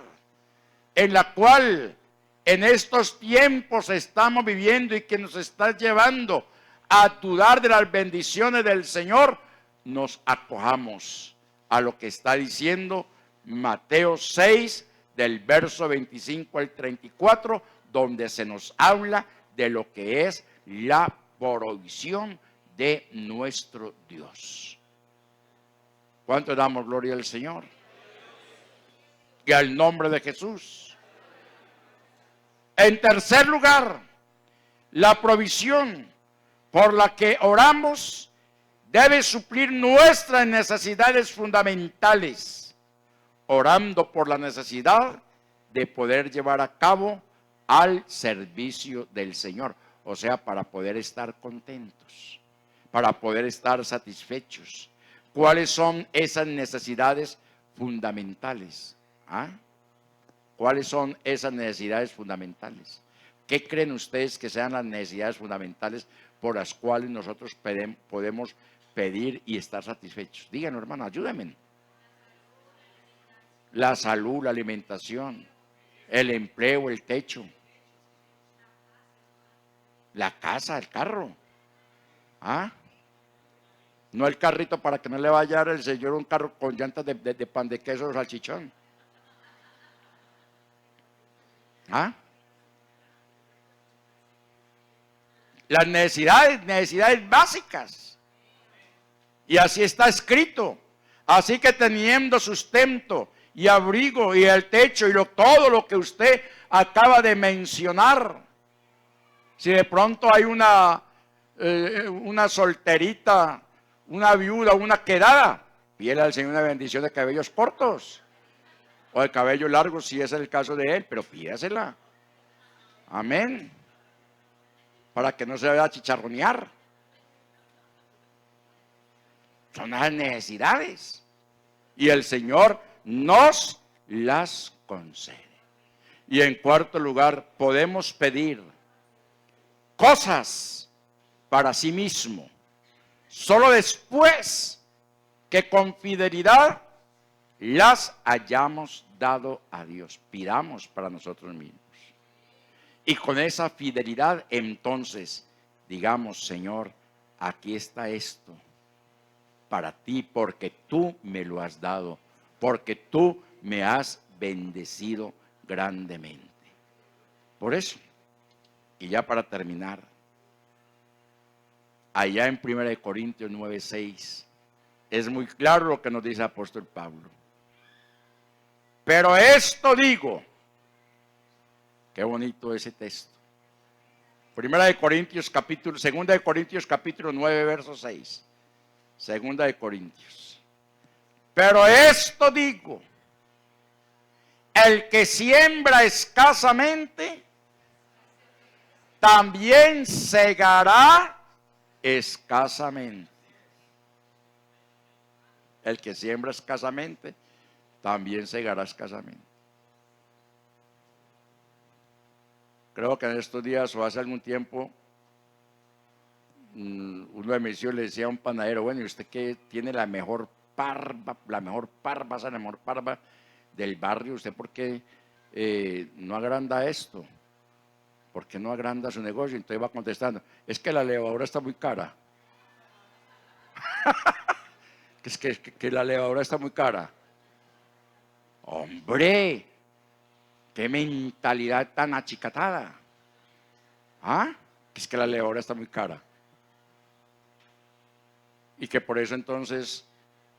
Speaker 1: en la cual en estos tiempos estamos viviendo y que nos está llevando a dudar de las bendiciones del Señor, nos acojamos a lo que está diciendo Mateo 6, del verso 25 al 34, donde se nos habla de lo que es la provisión de nuestro Dios. ¿Cuánto damos gloria al Señor? Y al nombre de Jesús. En tercer lugar, la provisión por la que oramos debe suplir nuestras necesidades fundamentales, orando por la necesidad de poder llevar a cabo al servicio del Señor, o sea, para poder estar contentos, para poder estar satisfechos. ¿Cuáles son esas necesidades fundamentales? ¿Ah? ¿Cuáles son esas necesidades fundamentales? ¿Qué creen ustedes que sean las necesidades fundamentales por las cuales nosotros podemos pedir y estar satisfechos? Díganos, hermano, ayúdenme. La salud, la alimentación, el empleo, el techo, la casa, el carro. ¿Ah? No el carrito para que no le vaya a dar el señor un carro con llantas de pan de queso o salchichón. ¿Ah? Las necesidades básicas. Y así está escrito. Así que teniendo sustento y abrigo y el techo y todo lo que usted acaba de mencionar. Si de pronto hay una solterita, una viuda, una quedada, pídele al Señor una bendición de cabellos cortos o de cabello largo si ese es el caso de él, pero pídasela. Amén. Para que no se vaya a chicharronear. Son las necesidades. Y el Señor nos las concede. Y en cuarto lugar, podemos pedir cosas para sí mismo. Solo después que con fidelidad las hayamos dado a Dios. Pidamos para nosotros mismos. Y con esa fidelidad, entonces, digamos, Señor, aquí está esto para ti, porque tú me lo has dado, porque tú me has bendecido grandemente. Por eso, y ya para terminar, allá en 1 Corintios 9:6, es muy claro lo que nos dice el apóstol Pablo. Pero esto digo, qué bonito ese texto. 2 Corintios capítulo 9, verso 6. 2 Corintios. Pero esto digo, el que siembra escasamente, también segará escasamente. El que siembra escasamente, también segará escasamente. Creo que en estos días o hace algún tiempo, uno de mis hijos le decía a un panadero, bueno, ¿y usted qué tiene la mejor parva del barrio? ¿Usted por qué no agranda esto? ¿Por qué no agranda su negocio? Entonces va contestando, es que la levadura está muy cara. Es que la levadura está muy cara. Hombre, qué mentalidad tan achicatada. ¿Ah? Es que la levadura está muy cara. Y que por eso entonces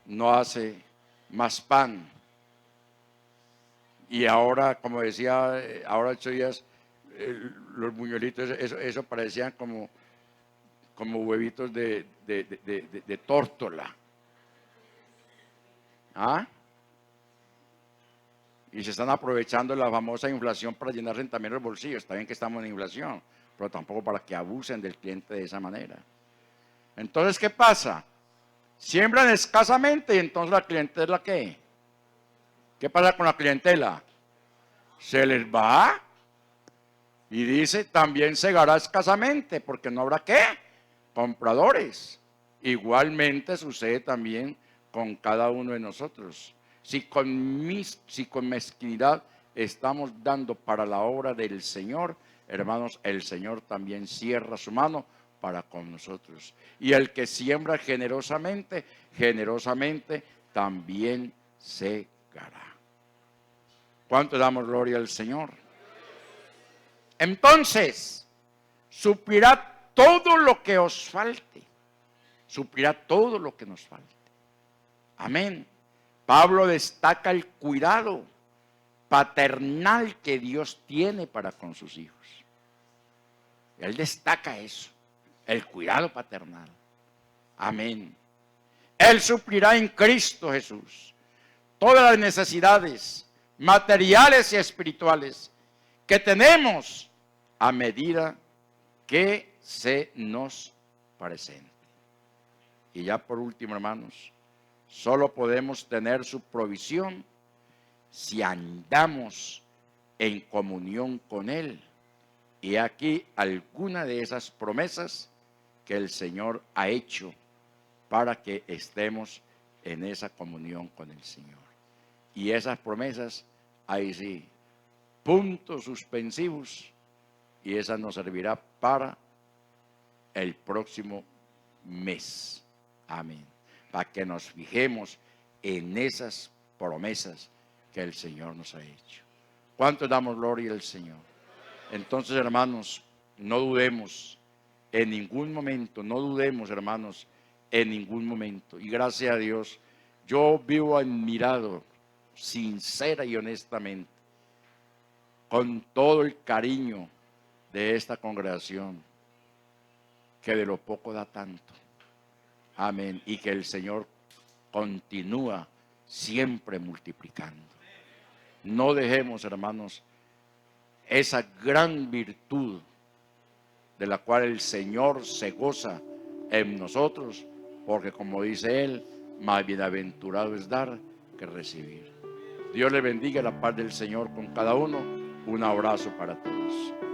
Speaker 1: no hace más pan. Y ahora, como decía, ahora 8 días, los buñuelitos, eso parecían como huevitos de tórtola. ¿Ah? Y se están aprovechando la famosa inflación para llenarse también los bolsillos. Está bien que estamos en inflación, pero tampoco para que abusen del cliente de esa manera. Entonces, ¿qué pasa? Siembran escasamente y entonces la clientela, ¿qué? ¿Qué pasa con la clientela? Se les va y dice, también segará escasamente, porque no habrá ¿qué? Compradores. Igualmente sucede también con cada uno de nosotros. Si con mezquindad estamos dando para la obra del Señor, hermanos, el Señor también cierra su mano para con nosotros. Y el que siembra generosamente, generosamente también segará. ¿Cuánto damos gloria al Señor? Entonces, suplirá todo lo que os falte. Suplirá todo lo que nos falte. Amén. Pablo destaca el cuidado paternal que Dios tiene para con sus hijos. Él destaca eso, el cuidado paternal. Amén. Él suplirá en Cristo Jesús todas las necesidades materiales y espirituales que tenemos a medida que se nos presente. Y ya por último, hermanos, solo podemos tener su provisión si andamos en comunión con Él. Y aquí alguna de esas promesas que el Señor ha hecho para que estemos en esa comunión con el Señor. Y esas promesas, ahí sí, puntos suspensivos, y esa nos servirá para el próximo mes. Amén. Para que nos fijemos en esas promesas que el Señor nos ha hecho. ¿Cuánto damos gloria al Señor? Entonces, hermanos, no dudemos en ningún momento, no dudemos, hermanos, en ningún momento. Y gracias a Dios, yo vivo admirado, sincera y honestamente, con todo el cariño de esta congregación, que de lo poco da tanto. Amén. Y que el Señor continúa siempre multiplicando. No dejemos, hermanos, esa gran virtud de la cual el Señor se goza en nosotros, porque como dice Él, más bienaventurado es dar que recibir. Dios le bendiga, la paz del Señor con cada uno. Un abrazo para todos.